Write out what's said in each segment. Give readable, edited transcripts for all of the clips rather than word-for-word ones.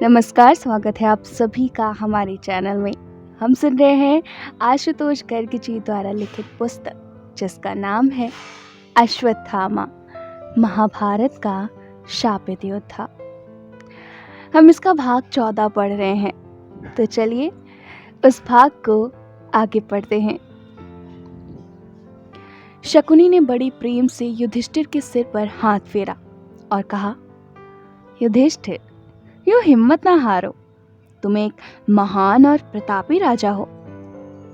नमस्कार, स्वागत है आप सभी का हमारे चैनल में। हम सुन रहे हैं आशुतोष गर्ग जी द्वारा लिखित पुस्तक जिसका नाम है अश्वत्थामा, महाभारत का शापित योद्धा। हम इसका भाग 14 पढ़ रहे हैं, तो चलिए उस भाग को आगे पढ़ते हैं। शकुनी ने बड़ी प्रेम से युधिष्ठिर के सिर पर हाथ फेरा और कहा, युधिष्ठिर, यूं हिम्मत ना हारो। तुम एक महान और प्रतापी राजा हो।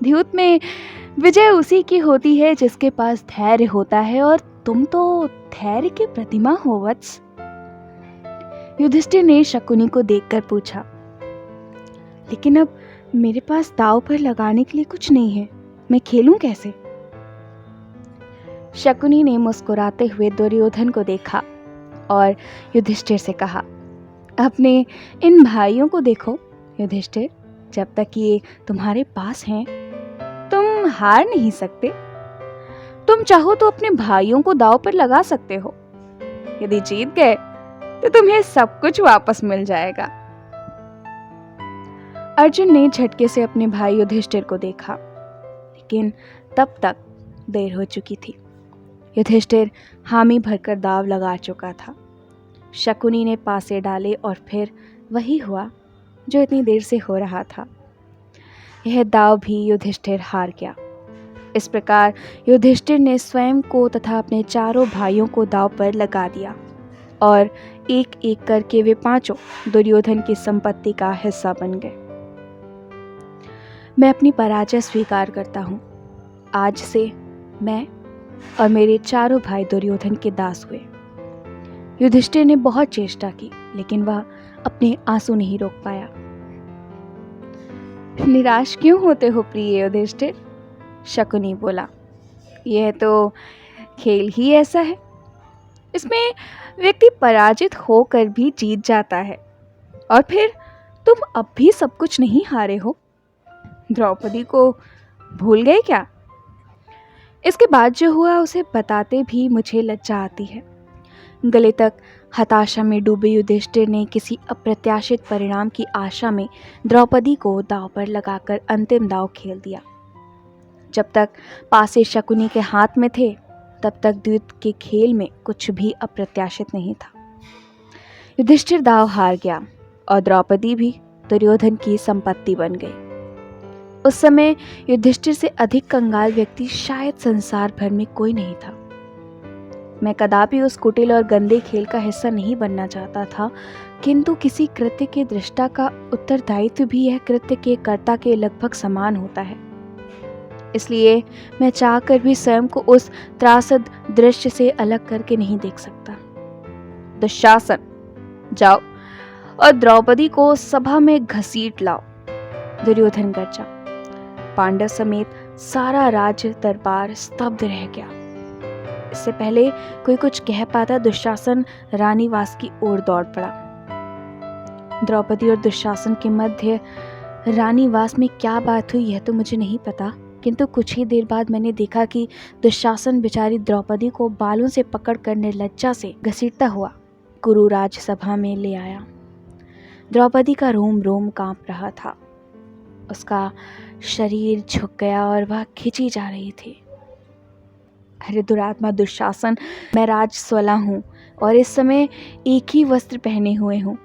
द्यूत में विजय उसी की होती है जिसके पास धैर्य होता है, और तुम तो धैर्य की प्रतिमा हो वत्स। युधिष्ठिर ने शकुनी को देखकर पूछा, लेकिन अब मेरे पास दांव पर लगाने के लिए कुछ नहीं है, मैं खेलूं कैसे? शकुनी ने मुस्कुराते हुए दुर्योधन को देखा और युधिष्ठिर से कहा, अपने इन भाइयों को देखो युधिष्ठिर, जब तक ये तुम्हारे पास हैं तुम हार नहीं सकते। तुम चाहो तो अपने भाइयों को दांव पर लगा सकते हो। यदि जीत गए तो तुम्हें सब कुछ वापस मिल जाएगा। अर्जुन ने झटके से अपने भाई युधिष्ठिर को देखा, लेकिन तब तक देर हो चुकी थी। युधिष्ठिर हामी भरकर दांव लगा चुका था। शकुनी ने पासे डाले और फिर वही हुआ जो इतनी देर से हो रहा था। यह दांव भी युधिष्ठिर हार गया। इस प्रकार युधिष्ठिर ने स्वयं को तथा अपने चारों भाइयों को दांव पर लगा दिया और एक एक करके वे पांचों दुर्योधन की संपत्ति का हिस्सा बन गए। मैं अपनी पराजय स्वीकार करता हूँ। आज से मैं और मेरे चारों भाई दुर्योधन के दास हुए। युधिष्ठिर ने बहुत चेष्टा की, लेकिन वह अपने आंसू नहीं रोक पाया। निराश क्यों होते हो प्रिय युधिष्ठिर? शकुनी बोला, यह तो खेल ही ऐसा है। इसमें व्यक्ति पराजित होकर भी जीत जाता है, और फिर तुम अब भी सब कुछ नहीं हारे हो। द्रौपदी को भूल गए क्या? इसके बाद जो हुआ उसे बताते भी मुझे लज्जा आती है। गले तक हताशा में डूबे युधिष्ठिर ने किसी अप्रत्याशित परिणाम की आशा में द्रौपदी को दांव पर लगाकर अंतिम दांव खेल दिया। जब तक पासे शकुनी के हाथ में थे, तब तक द्यूत के खेल में कुछ भी अप्रत्याशित नहीं था। युधिष्ठिर दांव हार गया और द्रौपदी भी दुर्योधन की संपत्ति बन गई। उस समय युधिष्ठिर से अधिक कंगाल व्यक्ति शायद संसार भर में कोई नहीं था। मैं कदापि उस कुटिल और गंदे खेल का हिस्सा नहीं बनना चाहता था, किंतु किसी कृत्य के दृष्टा का उत्तरदायित्व भी यह कृत्य के कर्ता के लगभग समान होता है। इसलिए मैं चाहकर भी स्वयं को उस त्रासद दृश्य से अलग करके नहीं देख सकता। दुशासन, जाओ और द्रौपदी को सभा में घसीट लाओ। दुर्योधन गर्जा। पांडव समेत सारा राज्य दरबार स्तब्ध रह गया। इससे पहले कोई कुछ कह पाता, दुशासन रानीवास की ओर दौड़ पड़ा। द्रौपदी और दुशासन के मध्य रानीवास में क्या बात हुई यह तो मुझे नहीं पता, किंतु कुछ ही देर बाद मैंने देखा कि दुशासन बेचारी द्रौपदी को बालों से पकड़कर निर्लज्जा से घसीटता हुआ कुरु राजसभा में ले आया। द्रौपदी का रोम रोम कांप रहा था। उसका शरीर झुक गया और वह खिंची जा रही थी। अरे दुरात्मा दुशासन, मैं राजस्वला हूँ और इस समय एक ही वस्त्र पहने हुए हूँ।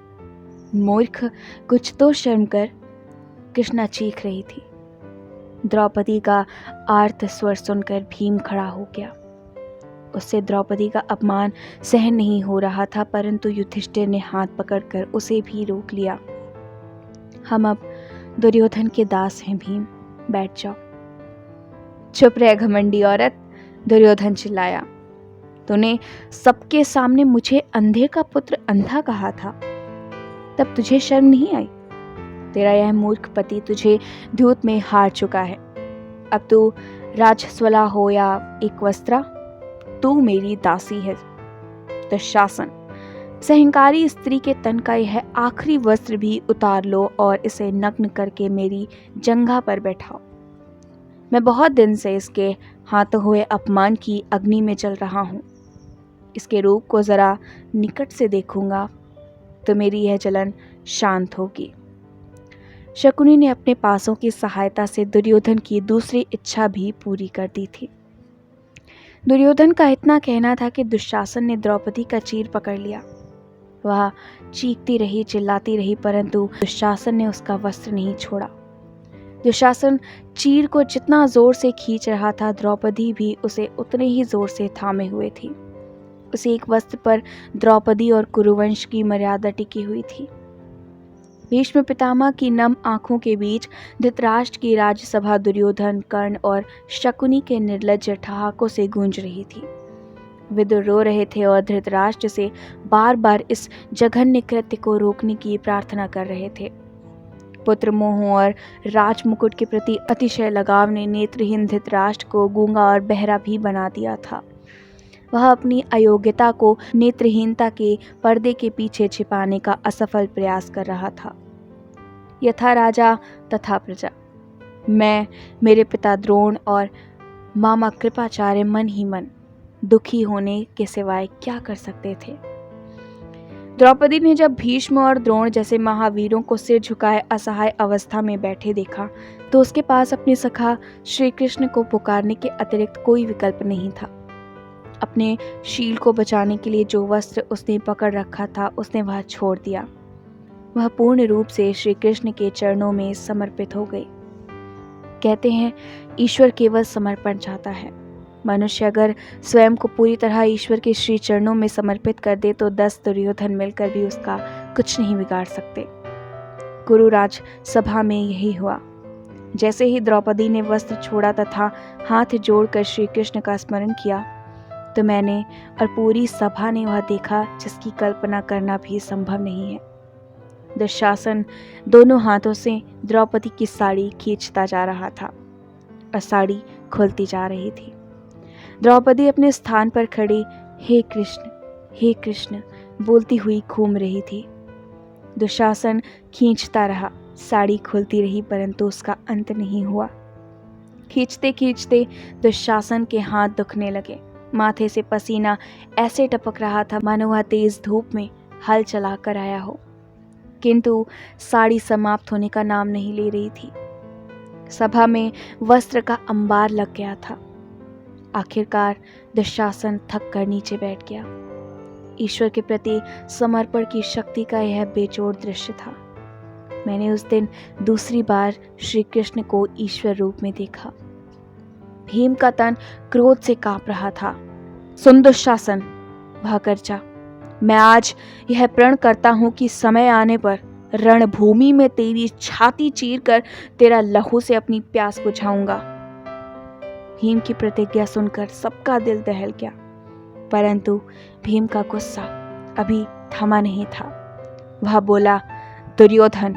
मूर्ख, कुछ तो शर्म कर। कृष्णा चीख रही थी। द्रौपदी का आर्त स्वर सुनकर भीम खड़ा हो गया। उससे द्रौपदी का अपमान सहन नहीं हो रहा था, परंतु युधिष्ठिर ने हाथ पकड़कर उसे भी रोक लिया। हम अब दुर्योधन के दास हैं भीम, बैठ जाओ। चुप रह घमंडी औरत, दुर्योधन चिल्लाया। तूने सबके सामने मुझे अंधे का पुत्र अंधा कहा था, तब तुझे शर्म नहीं आई? तेरा यह मूर्ख पति तुझे द्यूत में हार चुका है। अब तू राजस्वला हो या एक वस्त्रा, तू मेरी दासी है। दुशासन, सहंकारी स्त्री के तन का यह आखिरी वस्त्र भी उतार लो और इसे नग्न करके मेरी जंघा पर बैठाओ। मैं बहुत दिन से इसके हाथों हुए अपमान की अग्नि में जल रहा हूँ। इसके रूप को जरा निकट से देखूंगा तो मेरी यह जलन शांत होगी। शकुनी ने अपने पासों की सहायता से दुर्योधन की दूसरी इच्छा भी पूरी कर दी थी। दुर्योधन का इतना कहना था कि दुशासन ने द्रौपदी का चीर पकड़ लिया। वह चीखती रही, चिल्लाती रही, परंतु दुशासन ने उसका वस्त्र नहीं छोड़ा। दुशासन चीर को जितना जोर से खींच रहा था, द्रौपदी भी उसे उतने ही जोर से थामे हुए थी। उसी एक वस्त्र पर द्रौपदी और कुरुवंश की मर्यादा टिकी हुई थी। भीष्म पितामह की नम आंखों के बीच धृतराष्ट्र की राज्यसभा दुर्योधन, कर्ण और शकुनी के निर्लज्ज ठहाकों से गूंज रही थी। विदुर रो रहे थे और धृतराष्ट्र से बार बार इस जघन्य कृत्य को रोकने की प्रार्थना कर रहे थे। पुत्र मोह और राजमुकुट के प्रति अतिशय लगाव ने नेत्रहीन धृतराष्ट्र को गूंगा और बहरा भी बना दिया था। वह अपनी अयोग्यता को नेत्रहीनता के पर्दे के पीछे छिपाने का असफल प्रयास कर रहा था। यथा राजा तथा प्रजा। मैं, मेरे पिता द्रोण और मामा कृपाचार्य मन ही मन दुखी होने के सिवाय क्या कर सकते थे। द्रौपदी ने जब भीष्म और द्रोण जैसे महावीरों को सिर झुकाए असहाय अवस्था में बैठे देखा, तो उसके पास अपने सखा श्री कृष्ण को पुकारने के अतिरिक्त कोई विकल्प नहीं था। अपने शील को बचाने के लिए जो वस्त्र उसने पकड़ रखा था, उसने वह छोड़ दिया। वह पूर्ण रूप से श्री कृष्ण के चरणों में समर्पित हो गई। कहते हैं, ईश्वर केवल समर्पण चाहता है। मनुष्य अगर स्वयं को पूरी तरह ईश्वर के श्री चरणों में समर्पित कर दे तो 10 दुर्योधन मिलकर भी उसका कुछ नहीं बिगाड़ सकते। कुरुराज सभा में यही हुआ। जैसे ही द्रौपदी ने वस्त्र छोड़ा तथा हाथ जोड़कर श्री कृष्ण का स्मरण किया, तो मैंने और पूरी सभा ने वह देखा जिसकी कल्पना करना भी संभव नहीं है। दुशासन दोनों हाथों से द्रौपदी की साड़ी खींचता जा रहा था और साड़ी खुलती जा रही थी। द्रौपदी अपने स्थान पर खड़ी हे कृष्ण बोलती हुई घूम रही थी। दुशासन खींचता रहा, साड़ी खुलती रही, परंतु उसका अंत नहीं हुआ। खींचते खींचते दुशासन के हाथ दुखने लगे। माथे से पसीना ऐसे टपक रहा था मानो वह तेज धूप में हल चला कर आया हो, किंतु साड़ी समाप्त होने का नाम नहीं ले रही थी। सभा में वस्त्र का अंबार लग गया था। आखिरकार दुशासन थक कर नीचे बैठ गया। ईश्वर के प्रति समर्पण की शक्ति का यह बेजोड़ दृश्य था। मैंने उस दिन दूसरी बार श्री कृष्ण को ईश्वर रूप में देखा। भीम का तन क्रोध से कांप रहा था। सुन दुशासन, वह गर्जा, मैं आज यह प्रण करता हूं कि समय आने पर रणभूमि में तेरी छाती चीरकर तेरा लहू से अपनी प्यास बुझाऊंगा। भीम की प्रतिज्ञा सुनकर सबका दिल दहल गया, परंतु भीम का गुस्सा अभी थमा नहीं था। वह बोला, दुर्योधन,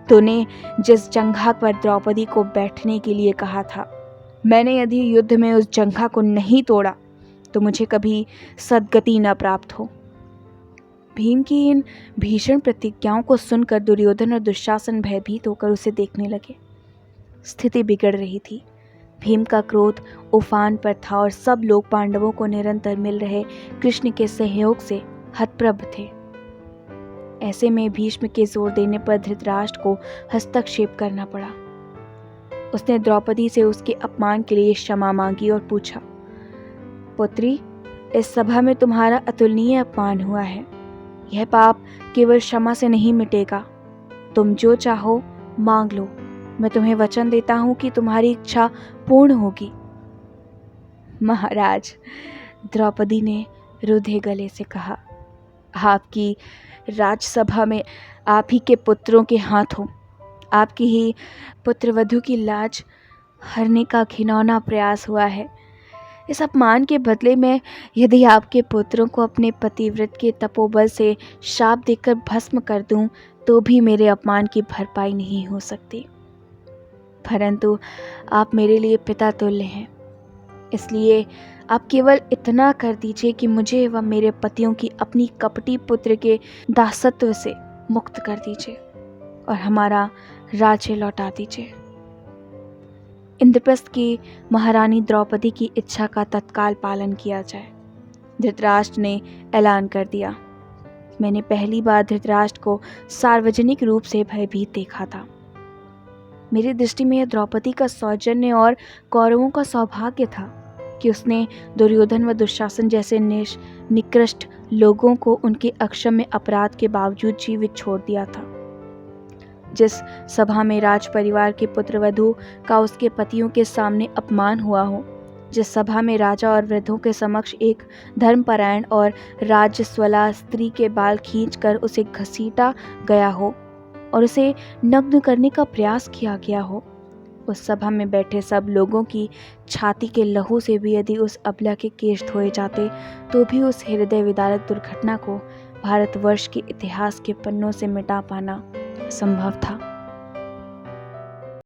तूने जिस जंघा पर द्रौपदी को बैठने के लिए कहा था, मैंने यदि युद्ध में उस जंघा को नहीं तोड़ा तो मुझे कभी सद्गति न प्राप्त हो। भीम की इन भीषण प्रतिज्ञाओं को सुनकर दुर्योधन और दुशासन भयभीत होकर उसे देखने लगे। स्थिति बिगड़ रही थी। भीम का क्रोध उफान पर था और सब लोग पांडवों को निरंतर मिल रहे कृष्ण के सहयोग से हतप्रभ थे। ऐसे में भीष्म के जोर देने पर धृतराष्ट्र को हस्तक्षेप करना पड़ा। उसने द्रौपदी से उसके अपमान के लिए क्षमा मांगी और पूछा, पुत्री, इस सभा में तुम्हारा अतुलनीय अपमान हुआ है। यह पाप केवल क्षमा से नहीं मिटेगा। तुम जो चाहो मांग लो। मैं तुम्हें वचन देता हूं कि तुम्हारी इच्छा पूर्ण होगी। महाराज, द्रौपदी ने रुधे गले से कहा, आपकी राजसभा में आप ही के पुत्रों के हाथों आपकी ही पुत्रवधू की लाज हरने का घिनौना प्रयास हुआ है। इस अपमान के बदले में यदि आपके पुत्रों को अपने पतिव्रत के तपोबल से शाप देकर भस्म कर दूं, तो भी मेरे अपमान की भरपाई नहीं हो सकती। परंतु आप मेरे लिए पिता तुल्य हैं, इसलिए आप केवल इतना कर दीजिए कि मुझे व मेरे पतियों की अपनी कपटी पुत्र के दासत्व से मुक्त कर दीजिए और हमारा राज्य लौटा दीजिए। इंद्रप्रस्थ की महारानी द्रौपदी की इच्छा का तत्काल पालन किया जाए। धृतराष्ट्र ने ऐलान कर दिया। मैंने पहली बार धृतराष्ट्र को सार्वजनिक रूप से भयभीत देखा था। मेरी दृष्टि में यह द्रौपदी का सौजन्य और कौरवों का सौभाग्य था कि उसने दुर्योधन व दुशासन जैसे निकृष्ट लोगों को उनके अक्षम्य अपराध के बावजूद जीवित छोड़ दिया था। जिस सभा में राज परिवार के पुत्रवधू का उसके पतियों के सामने अपमान हुआ हो, जिस सभा में राजा और वृद्धों के समक्ष एक धर्मपरायण और राजस्वला स्त्री के बाल खींचकर उसे घसीटा गया हो और उसे नग्न करने का प्रयास किया गया हो, उस सभा में बैठे सब लोगों की छाती के लहू से भी यदि उस अबला के केश धोए जाते तो भी उस हृदय विदारक दुर्घटना को भारतवर्ष के इतिहास के पन्नों से मिटा पाना असंभव था।